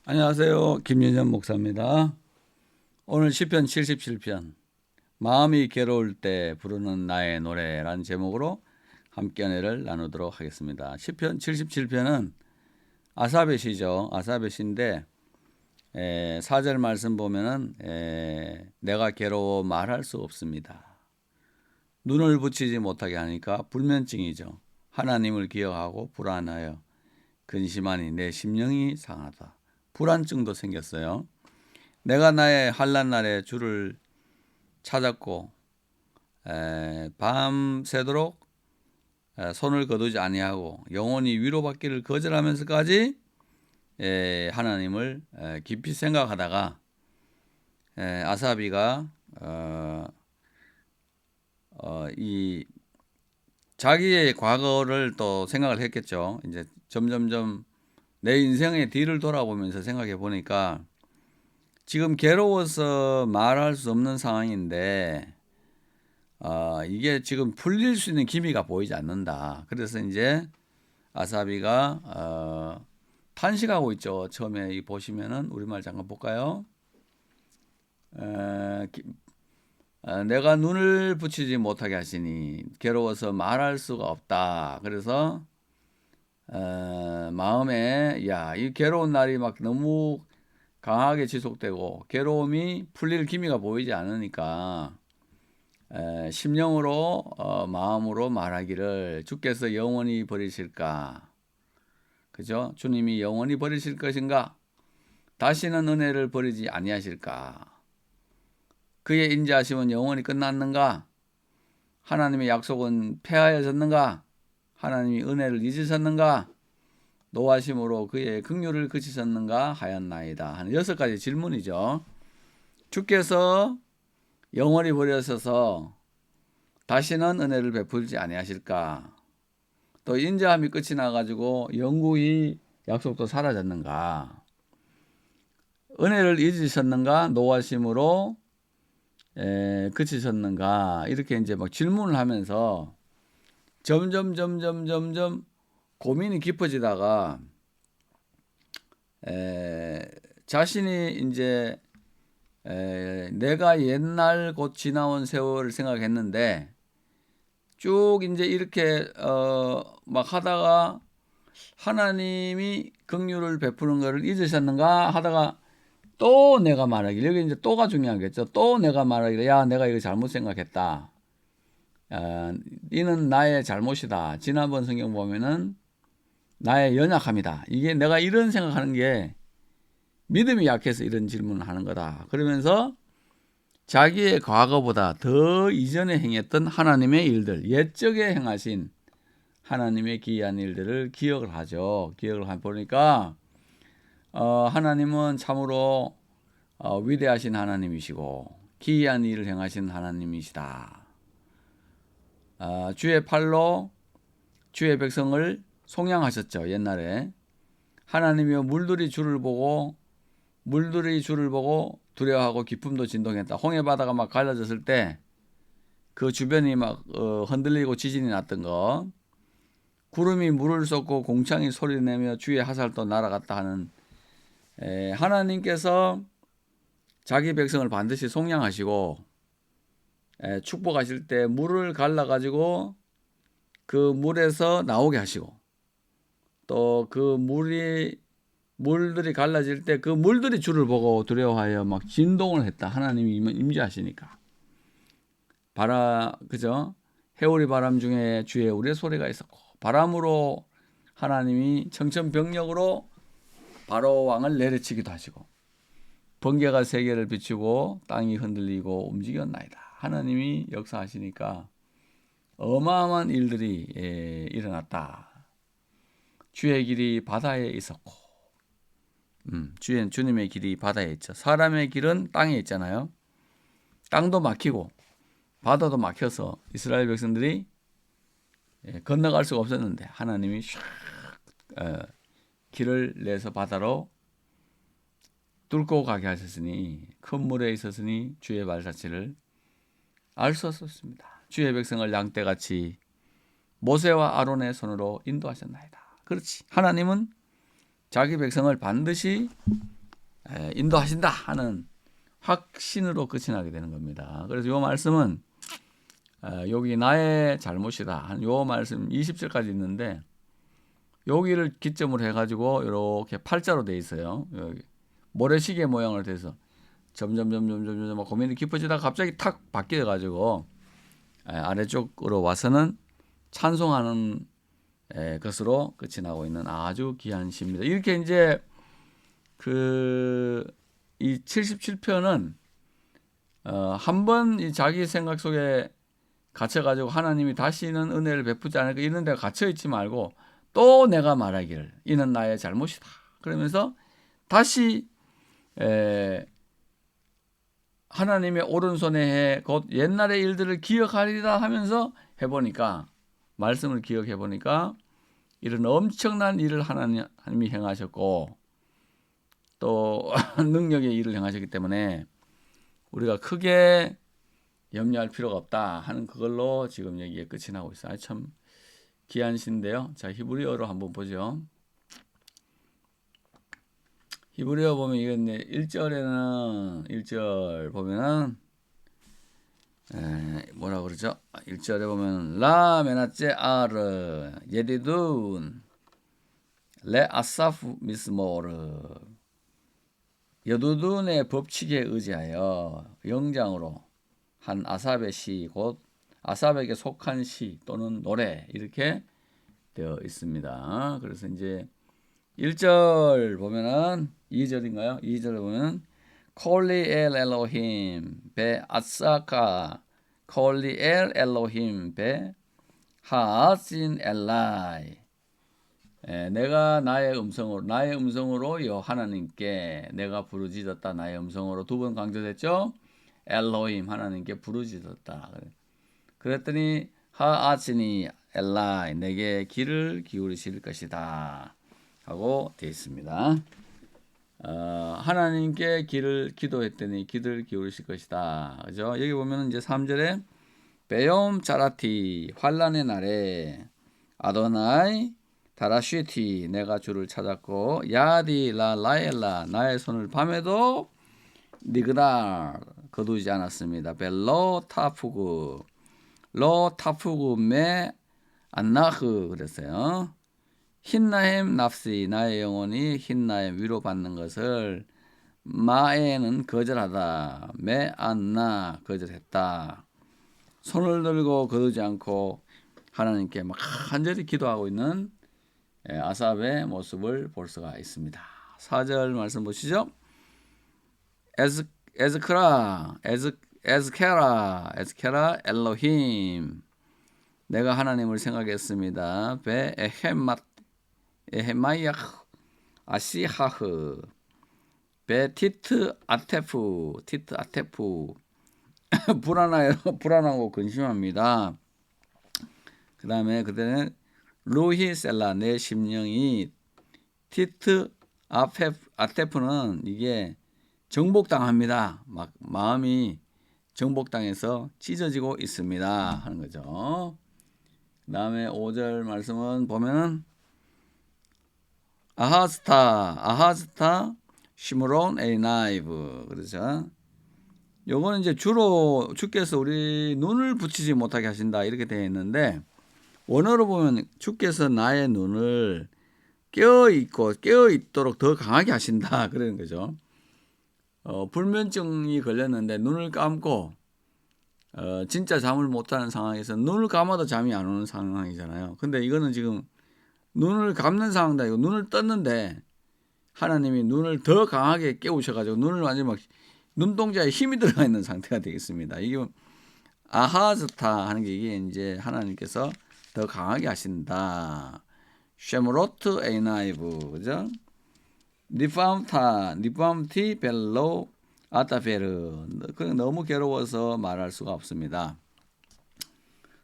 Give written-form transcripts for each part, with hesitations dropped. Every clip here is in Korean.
안녕하세요. 김윤현 목사입니다. 오늘 시편 77편 마음이 괴로울 때 부르는 나의 노래라는 제목으로 함께 은혜를 나누도록 하겠습니다. 시편 77편은 아삽의 시죠. 아삽의 시인데 4절 말씀 보면은 내가 괴로워 말할 수 없습니다. 눈을 붙이지 못하게 하니까 불면증이죠. 하나님을 기억하고 불안하여 근심하니 내 심령이 상하다. 불안증도 생겼어요. 내가 나의 환난 날에 주를 찾았고 밤새도록 손을 거두지 아니하고 영원히 위로받기를 거절하면서까지 하나님을 깊이 생각하다가 아사비가 이 자기의 과거를 또 생각을 했겠죠. 이제 점점점 내 인생의 뒤를 돌아보면서 생각해 보니까 지금 괴로워서 말할 수 없는 상황인데 이게 지금 풀릴 수 있는 기미가 보이지 않는다. 그래서 이제 아사비가 탄식하고 있죠. 처음에 보시면은 우리말 잠깐 볼까요? 내가 눈을 붙이지 못하게 하시니 괴로워서 말할 수가 없다. 그래서 마음에 이 괴로운 날이 막 너무 강하게 지속되고 괴로움이 풀릴 기미가 보이지 않으니까 심령으로 마음으로 말하기를 주께서 영원히 버리실까? 그죠? 주님이 영원히 버리실 것인가? 다시는 은혜를 버리지 아니하실까? 그의 인자하심은 영원히 끝났는가? 하나님의 약속은 폐하여졌는가? 하나님이 은혜를 잊으셨는가? 노하심으로 그의 긍휼을 그치셨는가 하였나이다 하는 6가지 질문이죠. 주께서 영원히 버리셔서 다시는 은혜를 베풀지 아니하실까? 또 인자함이 끝이 나가지고 영구히 약속도 사라졌는가? 은혜를 잊으셨는가? 노하심으로 그치셨는가? 이렇게 이제 막 질문을 하면서 점점 고민이 깊어지다가 자신이 이제 내가 옛날 곧 지나온 세월을 생각했는데 쭉 이제 이렇게 막 하다가 하나님이 긍휼을 베푸는 것을 잊으셨는가 하다가 또 내가 말하기를, 여기 이제 또가 중요하겠죠. 또 내가 말하기를 내가 이거 잘못 생각했다. 이는 나의 잘못이다. 지난번 성경 보면은 나의 연약함이다. 이게 내가 이런 생각하는 게 믿음이 약해서 이런 질문을 하는 거다. 그러면서 자기의 과거보다 더 이전에 행했던 하나님의 일들, 옛적에 행하신 하나님의 기이한 일들을 기억을 하죠. 기억을 보니까 하나님은 참으로 위대하신 하나님이시고 기이한 일을 행하신 하나님이시다. 주의 팔로 주의 백성을 속량하셨죠. 옛날에 하나님이여 물들이 주를 보고 두려워하고 기쁨도 진동했다. 홍해 바다가 막 갈라졌을 때 그 주변이 막 흔들리고 지진이 났던 거, 구름이 물을 쏟고 공창이 소리내며 주의 화살도 날아갔다 하는 하나님께서 자기 백성을 반드시 속량하시고 축복하실 때 물을 갈라가지고 그 물에서 나오게 하시고 또 그 물들이 갈라질 때 그 물들이 주를 보고 두려워하여 막 진동을 했다. 하나님이 임재하시니까. 그죠? 해오리 바람 중에 주의 우레 소리가 있었고 바람으로 하나님이 청천벽력으로 바로 왕을 내려치기도 하시고 번개가 세계를 비추고 땅이 흔들리고 움직였나이다. 하나님이 역사하시니까 어마어마한 일들이 일어났다. 주의 길이 바다에 있었고 주님의 길이 바다에 있죠. 사람의 길은 땅에 있잖아요. 땅도 막히고 바다도 막혀서 이스라엘 백성들이 건너갈 수가 없었는데 하나님이 길을 내서 바다로 뚫고 가게 하셨으니 큰 물에 있었으니 주의 발자취를 알 수 없었습니다. 주의 백성을 양떼같이 모세와 아론의 손으로 인도하셨나이다. 그렇지. 하나님은 자기 백성을 반드시 인도하신다 하는 확신으로 끝이 나게 되는 겁니다. 그래서 이 말씀은 여기 나의 잘못이다 한 요 말씀 20절까지 있는데 여기를 기점으로 해가지고 이렇게 팔자로 돼 있어요. 여기 모래시계 모양을 돼서 점점 고민이 깊어지다가 갑자기 탁 바뀌어가지고 아래쪽으로 와서는 찬송하는 것으로 끝이 나고 있는 아주 귀한 시입니다. 이렇게 이제 이 77편은 한번 이 자기 생각 속에 갇혀가지고 하나님이 다시는 은혜를 베푸지 않을까 이런 데가 갇혀있지 말고 또 내가 말하기를 이는 나의 잘못이다. 그러면서 다시 하나님의 오른손에 해 곧 옛날의 일들을 기억하리라 하면서 해보니까 말씀을 기억해보니까 이런 엄청난 일을 하나님이 행하셨고 또 능력의 일을 행하셨기 때문에 우리가 크게 염려할 필요가 없다 하는 그걸로 지금 여기에 끝이 나고 있어요. 참 귀한 시인데요. 자, 히브리어로 한번 보죠. 히브리어 보면 이건 1절 보면은 뭐라 그러죠? 1절에 보면 라 메나째 아르 예디둔 레 아사프 미스모르 여두둔의 법칙에 의지하여 영장으로 한 아삽의 시, 곧 아삽에게 속한 시 또는 노래 이렇게 되어 있습니다. 그래서 이제 1절 보면은 2절인가요? 2절에 보면 콜리 엘 엘로힘 베 아사카 콜리 엘 엘로힘 베 하아신 엘라이 내가 나의 음성으로 여 하나님께 내가 부르짖었다. 나의 음성으로 두 번 강조됐죠. 엘로힘 하나님께 부르짖었다. 그랬더니 하아치니 엘라이 내게 귀를 기울이실 것이다 하고 되어 있습니다. 하나님께 기도했더니 귀를 기울이실 것이다. 그죠? 여기 보면 이제 3절에 베욤 짜라티 환란의 날에 아도나이 다라쉬티 내가 주를 찾았고 야디 라 라엘라 나의 손을 밤에도 니그랄 거두지 않았습니다. 벨로 타푸그 로 타푸그 메 안나흐 그랬어요. 힌나햄 납시 나의 영혼이 힌나햄 위로받는 것을 마에는 거절하다 메 안나 거절했다. 손을 들고 거두지 않고 하나님께 막 간절히 기도하고 있는 아삽의 모습을 볼 수가 있습니다. 4절 말씀 보시죠. 에즈케라 엘로힘 내가 하나님을 생각했습니다. 베 에헤마야흐 아시하흐 베 티트 아테프 불안하고 근심합니다. 그 다음에 그때는 루히셀라 내 심령이 티트 아테프는 이게 정복당합니다. 막 마음이 정복당해서 찢어지고 있습니다 하는 거죠. 그 다음에 5절 말씀은 보면은 아하스타 시므론 에이나이브 그렇죠. 요거는 이제 주로 주께서 우리 눈을 붙이지 못하게 하신다 이렇게 되어 있는데 원어로 보면 주께서 나의 눈을 깨어 있도록 더 강하게 하신다 그러는 거죠. 불면증이 걸렸는데 눈을 감고 진짜 잠을 못 자는 상황에서 눈을 감아도 잠이 안 오는 상황이잖아요. 근데 이거는 지금 눈을 감는 상황이다. 이거 눈을 떴는데 하나님이 눈을 더 강하게 깨우셔가지고 눈을 완전히 막 눈동자에 힘이 들어가 있는 상태가 되겠습니다. 이게 아하스타 하는 게 이게 이제 하나님께서 더 강하게 하신다. 쉐므로트 에이나이브 그죠? 니팜티 벨로 아타페르 너무 괴로워서 말할 수가 없습니다.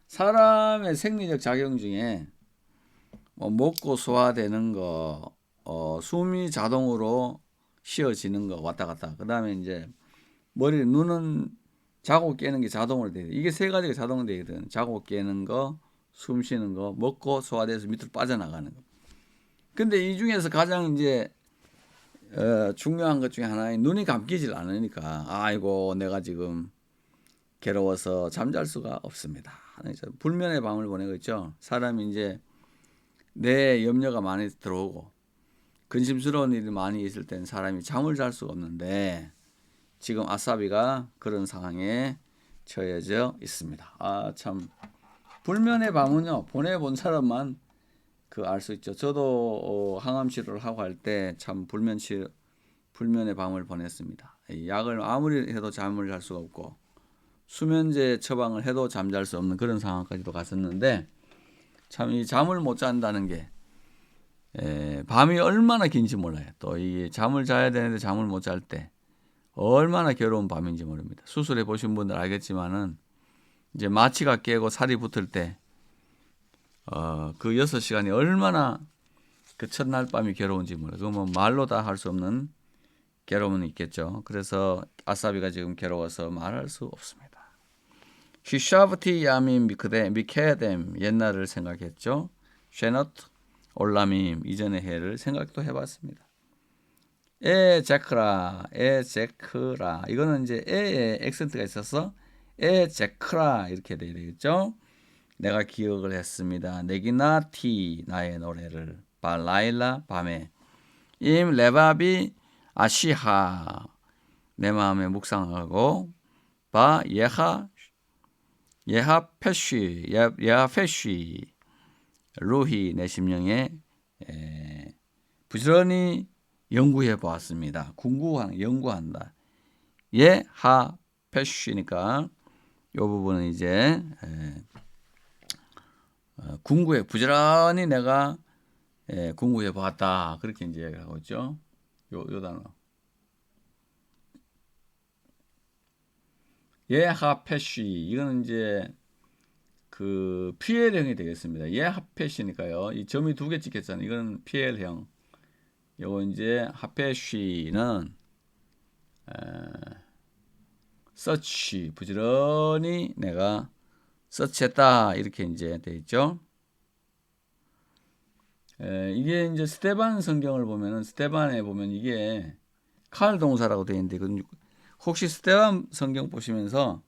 사람의 생리적 작용 중에 먹고 소화되는 거, 숨이 자동으로 쉬어지는 거 왔다 갔다. 그 다음에 이제 눈은 자고 깨는 게 자동으로 돼요. 이게 세 가지가 자동으로 되거든. 자고 깨는 거, 숨 쉬는 거, 먹고 소화돼서 밑으로 빠져나가는 거. 근데 이 중에서 가장 이제 중요한 것 중에 하나인 눈이 감기질 않으니까 아이고 내가 지금 괴로워서 잠잘 수가 없습니다. 불면의 밤을 보내고 있죠. 사람이 이제 내 염려가 많이 들어오고 근심스러운 일이 많이 있을 땐 사람이 잠을 잘 수가 없는데 지금 아사비가 그런 상황에 처해져 있습니다. 참 불면의 밤은요 보내본 사람만 알 수 있죠. 저도 항암 치료를 하고 할 때 참 불면의 밤을 보냈습니다. 약을 아무리 해도 잠을 잘 수가 없고 수면제 처방을 해도 잠잘 수 없는 그런 상황까지도 갔었는데 참 이 잠을 못 잔다는 게 밤이 얼마나 긴지 몰라요. 또 이 잠을 자야 되는데 잠을 못 잘 때 얼마나 괴로운 밤인지 모릅니다. 수술해 보신 분들 알겠지만은 이제 마취가 깨고 살이 붙을 때 그 6시간이 얼마나 그 첫날 밤이 괴로운지 몰라요. 그건 뭐 말로 다 할 수 없는 괴로움은 있겠죠. 그래서 아사비가 지금 괴로워서 말할 수 없습니다. 히샤브티 야밈 미케뎀 옛날을 생각했죠. 쉐너트 올라밈 이전의 해를 생각도 해봤습니다. 제크라 이거는 이제 에에 액센트가 있어서 제크라 이렇게 돼야 되겠죠. 내가 기억을 했습니다. 네기나티 나의 노래를 발라일라 밤에 임 레바비 아시하 내 마음에 묵상하고 바 예하 페쉬 루히 내 심령에 부지런히 연구해 보았습니다. 연구한다. 예하 페쉬니까 이 부분은 이제 부지런히 내가 궁구해 보았다. 그렇게 이제 얘기하고 있죠. 요 단어. 예하페쉬 이거는 이제 그 PL형이 되겠습니다. 예하페쉬니까요. 이 점이 2개 찍혔잖아요. 이건 PL형. 요거 이제 하페쉬는 서치 부지런히 내가 서치했다 이렇게 이제 돼 있죠. 이게 이제 스테반 성경을 보면은 스테반에 보면 이게 칼 동사라고 되어 있는데 혹시 스테반 성경 보시면서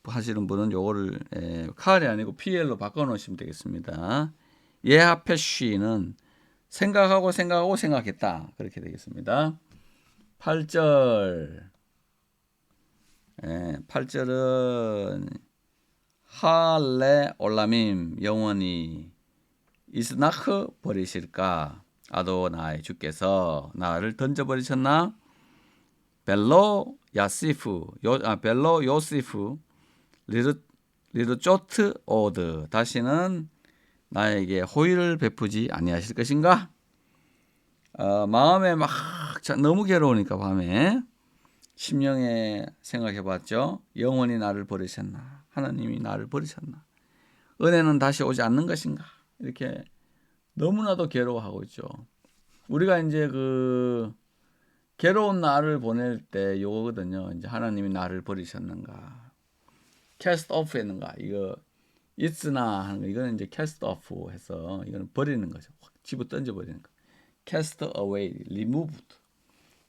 하시는 분은 요거를 칼이 아니고 PL로 바꿔 놓으시면 되겠습니다. 예하페쉬는 생각하고 생각했다 그렇게 되겠습니다. 8절 8절은 할레 올라밈 영원히 이스나흐 버리실까 아도나이 주께서 나를 던져버리셨나 벨로 요시프 리르쪼트 오드 다시는 나에게 호의를 베푸지 아니하실 것인가? 마음에 막 너무 괴로우니까 밤에 심령에 생각해봤죠. 영원히 나를 버리셨나? 하나님이 나를 버리셨나? 은혜는 다시 오지 않는 것인가? 이렇게 너무나도 괴로워하고 있죠. 우리가 이제 그 괴로운 날을 보낼 때 요거거든요. 이제 하나님이 나를 버리셨는가? cast off 했는가? 이거 있으나 하는 거 이거는 이제 cast off 해서 이거는 버리는 거죠. 확 집어 던져 버리는 거. cast away, removed.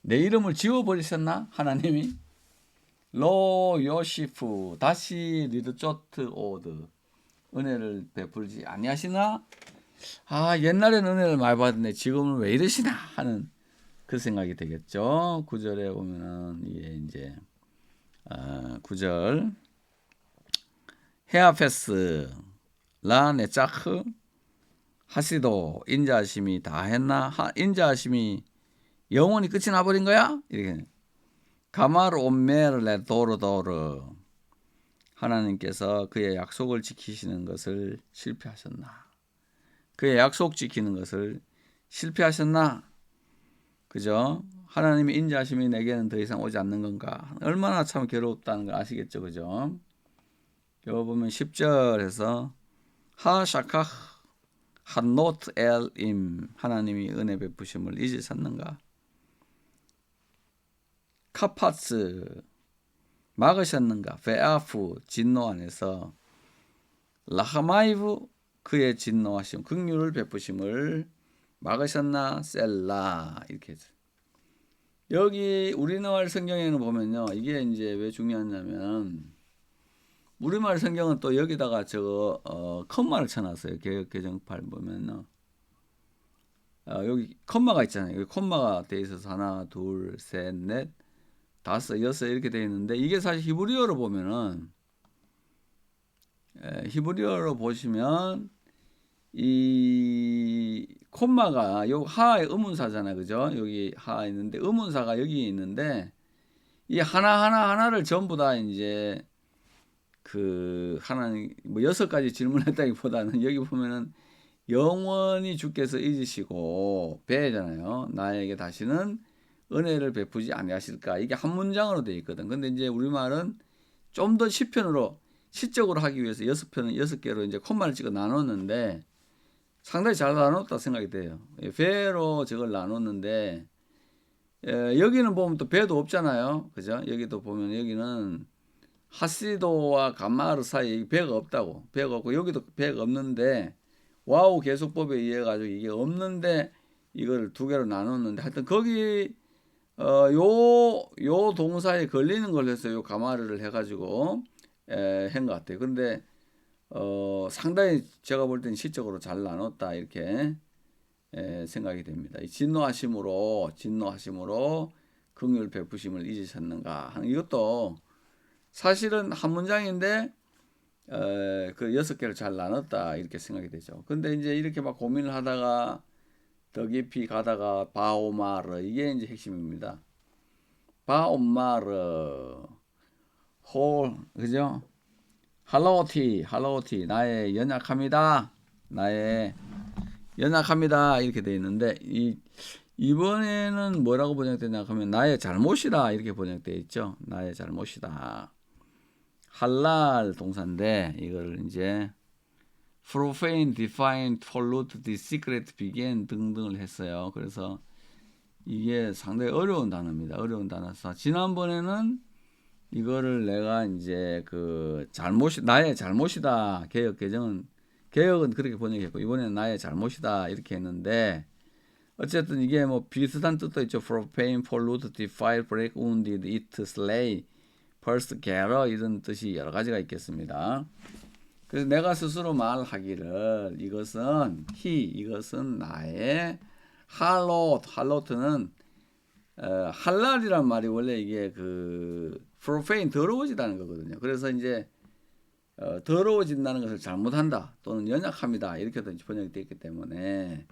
내 이름을 지워 버리셨나? 하나님이 로 요시프 다시 리드쪼트 오드 은혜를 베풀지 아니하시나? 옛날에는 은혜를 많이 받았는데 지금은 왜 이러시나 하는 그 생각이 되겠죠. 9절에 보면은 이게 이제 9절 헤아페스 라네짜흐 하시도 인자하심이 다 했나? 인자하심이 영원히 끝이 나버린 거야? 이렇게 가마르 옴메르레 도르도르 하나님께서 그의 약속을 지키시는 것을 실패하셨나? 그의 약속 지키는 것을 실패하셨나? 그죠? 하나님의 인자하심이 내게는 더 이상 오지 않는 건가? 얼마나 참 괴롭다는 걸 아시겠죠? 그죠? 여기 보면 10절에서 하샤카 한노트 엘임 하나님이 은혜 베푸심을 잊으셨는가? 카파츠 막으셨는가? 베아프 진노 안에서 라하마이브 그의 진노하심 긍휼을 베푸심을 막으셨나? 셀라 이렇게 여기 우리말 성경에는 보면요. 이게 이제 왜 중요하냐면 우리말 성경은 또 여기다가 저거 컴마를 쳐놨어요. 개역 개정판 보면은 여기 컴마가 있잖아요. 여기 컴마가 돼 있어서 하나, 둘, 셋, 넷, 다섯, 여섯 이렇게 돼 있는데 이게 사실 히브리어로 보면은 히브리어로 보시면 이 콤마가 요 하의 의문사잖아요. 그죠? 여기 하 있는데 의문사가 여기 있는데 이 하나를 전부 다 이제 그 하나님 뭐 6가지 질문했다기보다는 여기 보면은 영원히 주께서 잊으시고 배잖아요. 나에게 다시는 은혜를 베푸지 아니하실까. 이게 한 문장으로 되어 있거든. 근데 이제 우리말은 좀 더 시편으로 시적으로 하기 위해서 6편은 6개로 이제 콤마를 찍어 나눴는데 상당히 잘 나눴다 생각이 돼요. 배로 저걸 나눴는데 여기는 보면 또 배도 없잖아요. 그죠? 여기도 보면 여기는 하시도와 감마르 사이에 배가 없다고. 배가 없고 여기도 배가 없는데 와우 계속법에 의해 가지고 이게 없는데 이걸 두 개로 나눴는데 하여튼 거기 요 동사에 걸리는 걸 해서 요 가마르를 해가지고 한 것 같아요. 근데 상당히 제가 볼 때는 시적으로 잘 나눴다 이렇게 생각이 됩니다. 진노하심으로 긍휼 베푸심을 잊으셨는가 하는 이것도 사실은 한 문장인데 그 6개를 잘 나눴다 이렇게 생각이 되죠. 근데 이제 이렇게 막 고민을 하다가 더 깊이 가다가 바오마르 이게 이제 핵심입니다. 바오마르 홀 그죠? 할로티 나의 연약합니다 이렇게 돼 있는데 이번에는 뭐라고 번역되냐 하면 나의 잘못이다 이렇게 번역되어 있죠. 나의 잘못이다. 할랄 동사인데 이걸 이제 profane, define, pollute, desecrate, begin 등등을 했어요. 그래서 이게 상당히 어려운 단어입니다. 어려운 단어서 지난번에는 이거를 내가 이제 그 나의 잘못이다. 개혁은 그렇게 번역했고 이번에는 나의 잘못이다 이렇게 했는데 어쨌든 이게 뭐 비슷한 뜻도 있죠. profane, pollute, defile, break, wounded, eat, slay, burst, gather 이런 뜻이 여러 가지가 있겠습니다. 그래서 내가 스스로 말하기를 이것은 나의 할로트는 할랄이란 말이 원래 이게 그 profane 더러워지다는 거거든요. 그래서 이제 더러워진다는 것을 잘못한다 또는 연약합니다 이렇게도 번역이 되어 있기 때문에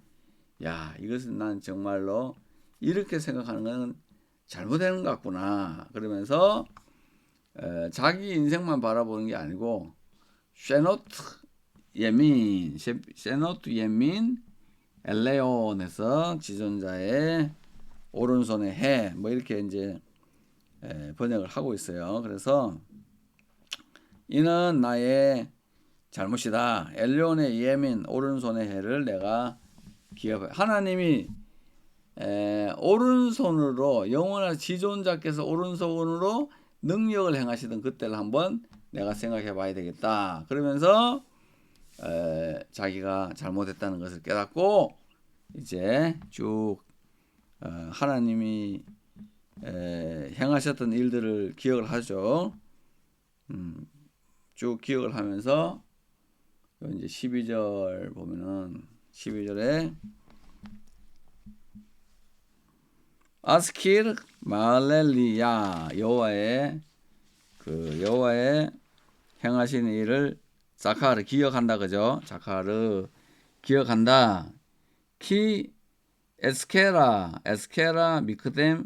야 이것은 난 정말로 이렇게 생각하는 것은 잘못되는 것 같구나 그러면서 자기 인생만 바라보는 게 아니고 쉐노트 예민 엘레온에서 지존자의 오른손에 해 뭐 이렇게 이제 번역을 하고 있어요. 그래서 이는 나의 잘못이다. 엘레온의 예민 오른손의 해를 내가 기억해. 하나님이 오른손으로 영원한 지존자께서 오른손으로 능력을 행하시던 그때를 한번 내가 생각해 봐야 되겠다. 그러면서 자기가 잘못했다는 것을 깨닫고 이제 쭉 하나님이 행하셨던 일들을 기억을 하죠. 쭉 기억을 하면서 이제 12절 보면은 12절에 아스킬 마렐리야 여호와의 행하신 일을 자카르 기억한다 그죠? 자카르 기억한다. 키 에스케라 미크뎀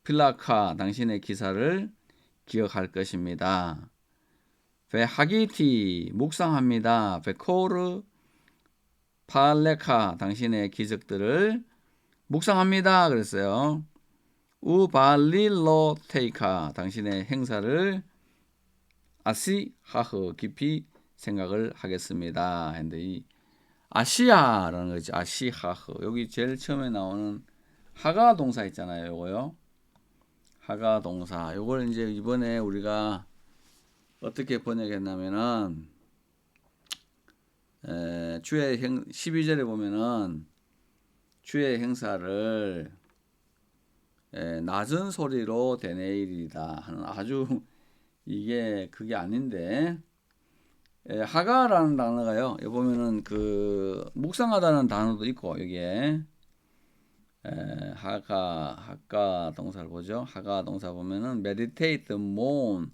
필라카 당신의 기사를 기억할 것입니다. 베 하기티 묵상합니다. 베 코르 팔레카 당신의 기적들을 묵상합니다. 그랬어요. 우발릴로 테이카 당신의 행사를 아시하흐 깊이 생각을 하겠습니다. 근데 이 아시아라는 거죠. 아시하흐 여기 제일 처음에 나오는 하가 동사 있잖아요. 요거요. 하가 동사 요걸 이제 이번에 우리가 어떻게 번역했냐면은 주의 12절에 보면은 주의 행사를 낮은 소리로 되뇌이리다 하는 아주 이게 그게 아닌데 하가라는 단어가요. 여기 보면은 그 묵상하다는 단어도 있고 여기에 하가 동사를 보죠. 하가 동사 보면은 meditate, moan,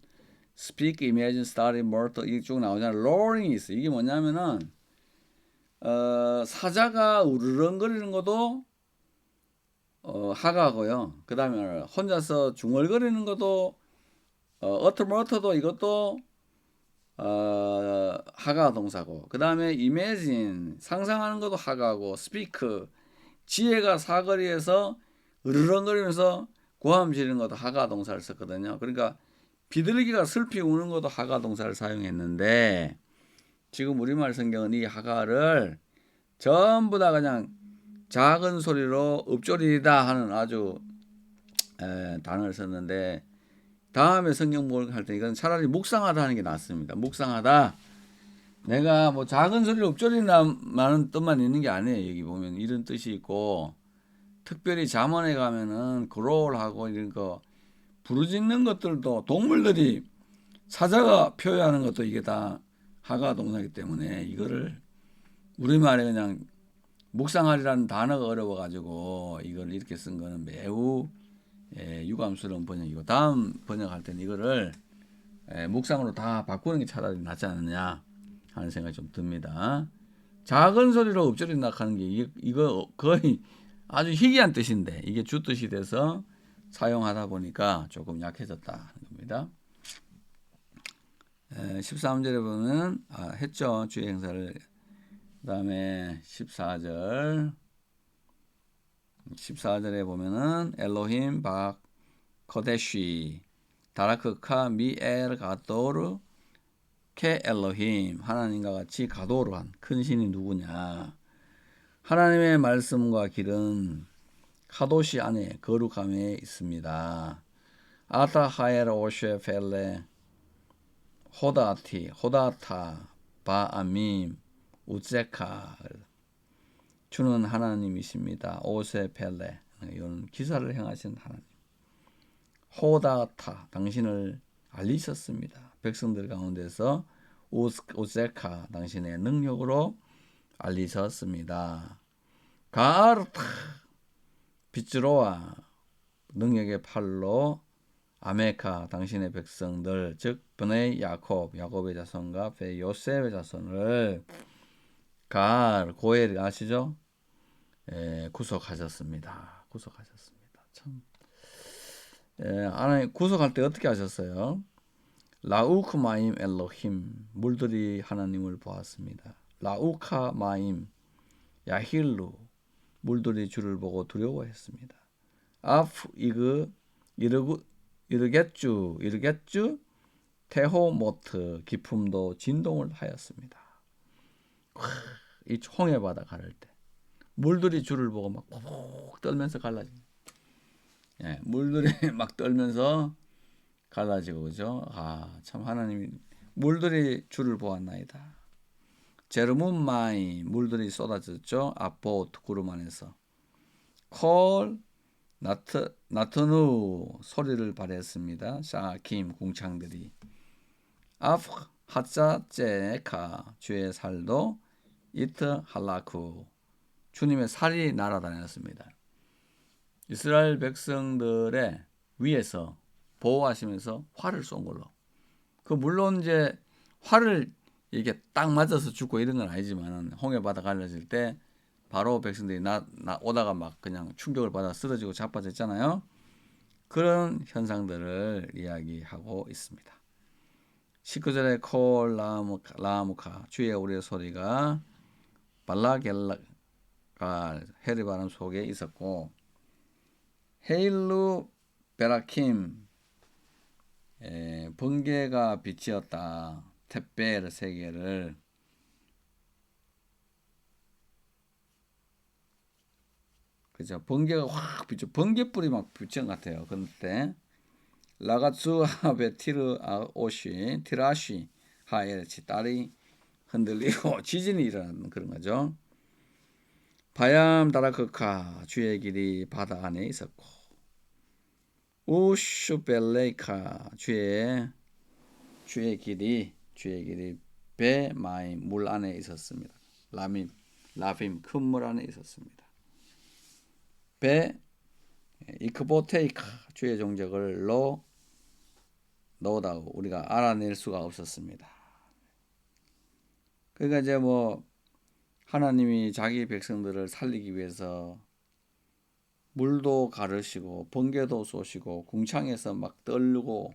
speak, imagine, study, murder 이게 쭉 나오잖아요. roaring이 있어. 이게 뭐냐면은 사자가 우르렁거리는 것도 하가고요. 그 다음에 혼자서 중얼거리는 것도 어터머터도 이것도 하가 동사고, 그 다음에 imagine 상상하는 것도 하가고, speak 지혜가 사거리에서 으르렁거리면서 고함 지르는 것도 하가 동사를 썼거든요. 그러니까 비둘기가 슬피 우는 것도 하가 동사를 사용했는데 지금 우리말 성경은 이 하가를 전부 다 그냥 작은 소리로 읊조리다 하는 아주 단어를 썼는데 다음에 성경 할 때 이건 차라리 묵상하다 하는 게 낫습니다. 묵상하다. 내가 뭐 작은 소리로 읊조린다는 뜻만 있는 게 아니에요. 여기 보면 이런 뜻이 있고 특별히 잠언에 가면은 그롤하고 이런 거 부르짖는 것들도 동물들이 사자가 표현하는 것도 이게 다 하가 동사이기 때문에 이거를 우리말에 그냥 묵상하리라는 단어가 어려워가지고 이걸 이렇게 쓴 거는 매우 유감스러운 번역이고 다음 번역할 때는 이거를 묵상으로 다 바꾸는 게 차라리 낫지 않느냐 하는 생각이 좀 듭니다. 작은 소리로 읊조린다 하는 게 이거 거의 아주 희귀한 뜻인데 이게 주뜻이 돼서 사용하다 보니까 조금 약해졌다 하는 겁니다. 13절에 보면 했죠. 주의 행사를. 그 다음에 14절에 보면은 엘로힘 박 거데쉬 다라크카 미엘 가도르 케 엘로힘 하나님과 같이 가도르한 큰 신이 누구냐. 하나님의 말씀과 길은 카도시 안에 거룩함에 있습니다. 아타 하엘 오쉐 펠레 호다티 호다타 바아밈 우제카 주는 하나님이십니다. 오세 펠레 이런 기사를 행하신 하나님. 호다타 당신을 알리셨습니다. 백성들 가운데서 우세카 당신의 능력으로 알리셨습니다. 가르타 빗즈로와 능력의 팔로 아메카 당신의 백성들 즉 브네이 야곱의 자손과 베 요셉의 자손을 고엘 아시죠? 구속하셨습니다. 참 하나님 구속할 때 어떻게 하셨어요? 라우크마임 엘로힘 물들이 하나님을 보았습니다. 라우카마임 야힐루 물들이 주를 보고 두려워했습니다. 아프 이르겠주 테호모트 기품도 진동을 하였습니다. 이 홍해 바다 가를 때 물들이 주를 보고 막 푹 떨면서 갈라집니다. 물들이 막 떨면서 갈라지고 그죠? 참 하나님이 물들이 주를 보았나이다. 제르문마이 물들이 쏟아졌죠. 아포트 구름 안에서 콜 나트누 소리를 발했습니다. 샤킴 궁창들이 아프 하자제카 주의 살도 이트 할라쿠 주님의 살이 날아다녔습니다. 이스라엘 백성들의 위에서 보호하시면서 활을 쏜 걸로. 물론 이제 활을 이게 딱 맞아서 죽고 이런 건 아니지만 홍해 바다 갈라질 때 바로 백성들이 오다가 막 그냥 충격을 받아 쓰러지고 자빠졌잖아요. 그런 현상들을 이야기하고 있습니다. 19절에 콜 라무카 주의 우리의 소리가 발라겔라가 해리바람 속에 있었고 헤일루 베라킴 번개가 비치었다. 탭벨 세 개를 그죠? 번개가 확 비쳐 번개불이 막 비친 것 같아요. 그때 라가츠하베 티라시 하에치 딸이 흔들리고 지진이 일어나는 그런 거죠. 바얌 다라크카 주의 길이 바다 안에 있었고 우슈벨레이카 주의 길이 배 마이 물 안에 있었습니다. 라빔 큰 물 안에 있었습니다. 배 이크보테이카 주의 종적을 넣어다오 우리가 알아낼 수가 없었습니다. 그러니까 이제 뭐 하나님이 자기 백성들을 살리기 위해서 물도 가르시고 번개도 쏘시고 궁창에서 막 떨고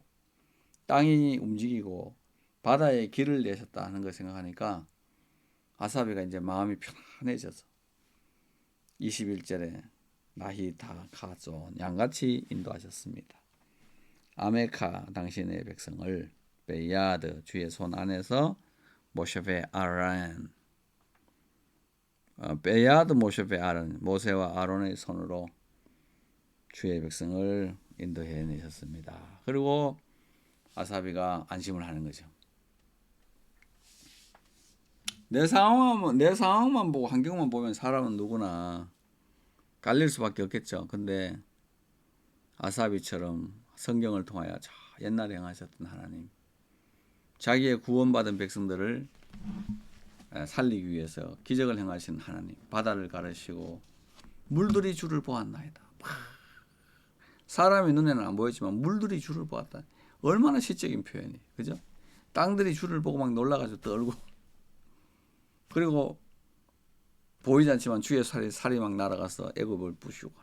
땅이 움직이고 바다에 길을 내셨다 하는 걸 생각하니까 아사비가 이제 마음이 편안해져서 21절에 나히다 카존 양같이 인도하셨습니다. 아메카 당신의 백성을 베야드 주의 손 안에서 모셰베 아란 베야드 모셰베 아란 모세와 아론의 손으로 주의 백성을 인도해 내셨습니다. 그리고 아사비가 안심을 하는 거죠. 내 상황만 보고 환경만 보면 사람은 누구나 갈릴 수밖에 없겠죠. 근데 아사비처럼 성경을 통하여 저 옛날에 행하셨던 하나님, 자기의 구원받은 백성들을 살리기 위해서 기적을 행하신 하나님, 바다를 가르시고 물들이 주를 보았나이다. 사람의 눈에는 안 보였지만 물들이 주를 보았다. 얼마나 시적인 표현이, 그죠? 땅들이 주를 보고 막 놀라가지고 떨고, 그리고 보이지 않지만 주의 살이 막 날아가서 애굽을 부수고.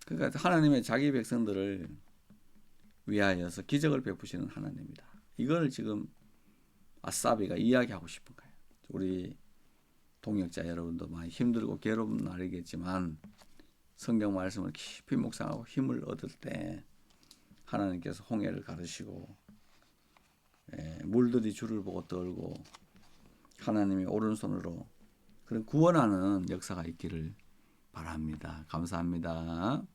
그러니까 하나님의 자기 백성들을 위하여서 기적을 베푸시는 하나님이다. 이걸 지금 아사비가 이야기하고 싶은 거예요. 우리 동역자 여러분도 많이 힘들고 괴로운 날이겠지만 성경 말씀을 깊이 묵상하고 힘을 얻을 때 하나님께서 홍해를 가르시고 물들이 주를 보고 떨고 하나님의 오른손으로 그런 구원하는 역사가 있기를 바랍니다. 감사합니다.